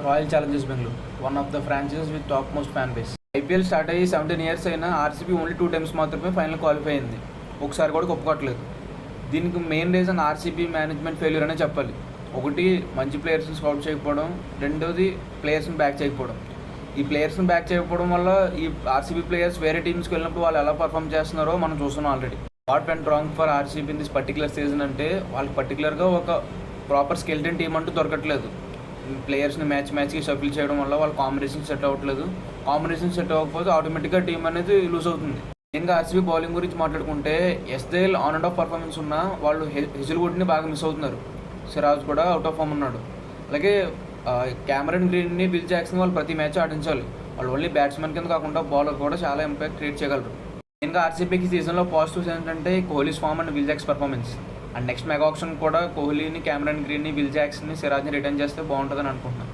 Royal Challengers Bengaluru, one of the franchises with top most fan base. IPL start అయ్యి 17 years అయినా RCB only 2 times మాత్రమే final qualify అయింది. ఒకసారి కూడా ఒప్పుకోవట్లేదు. దీనికి main reason RCB management failure అనే చెప్పాలి. ఒకటి, మంచి ప్లేయర్స్ని స్కౌట్ చేయకపోవడం. రెండోది, ప్లేయర్స్ని బ్యాక్ చేయకపోవడం. ఈ ప్లేయర్స్ని బ్యాక్ చేయకపోవడం వల్ల ఈ ఆర్సీబీ ప్లేయర్స్ వేరే టీమ్స్కి వెళ్ళినప్పుడు వాళ్ళు ఎలా పర్ఫామ్ చేస్తున్నారో మనం చూస్తున్నాం already. What went wrong for RCB in this particular season అంటే వాళ్ళకి పర్టికులర్గా ఒక ప్రాపర్ స్కెల్టన్ టీం అంటూ దొరకట్లేదు. ప్లేయర్స్ని మ్యాచ్కి షఫిల్ చేయడం వల్ల వాళ్ళ కాంబినేషన్ సెట్ అవ్వట్లేదు. కాంబినేషన్ సెట్ అవ్వకపోతే ఆటోమేటిక్గా టీం అనేది లూజ్ అవుతుంది. మెయిన్గా ఆర్సీబీ బౌలింగ్ గురించి మాట్లాడుకుంటే ఎస్దేల్ ఆన్ అండ్ ఆఫ్ పర్ఫార్మెన్స్ ఉన్నా వాళ్ళు హెజిల్వుడ్ని బాగా మిస్ అవుతున్నారు. సిరాజ్ కూడా అవుట్ ఆఫ్ ఫామ్ ఉన్నాడు. అలాగే క్యామరన్ గ్రీన్ని, విల్ జాక్సన్ వాళ్ళు ప్రతి మ్యాచ్ ఆడించాలి. వాళ్ళు ఓన్లీ బ్యాట్స్మెన్ కింద కాకుండా బౌలర్ కూడా చాలా ఇంపాక్ట్ క్రియేట్ చేయగలరు. మెయిన్గా ఆర్సీబీకి సీజన్లో పాజిటివ్స్ ఏంటంటే Kohli's form and Will Jacks performance. And next mega auction కూడా కోహ్లీని, క్యామరన్ గ్రీన్ని, విల్ జాక్స్ని, సిరాజ్ని రిటర్న్ చేస్తే బాగుంటుందని అనుకుంటున్నాను.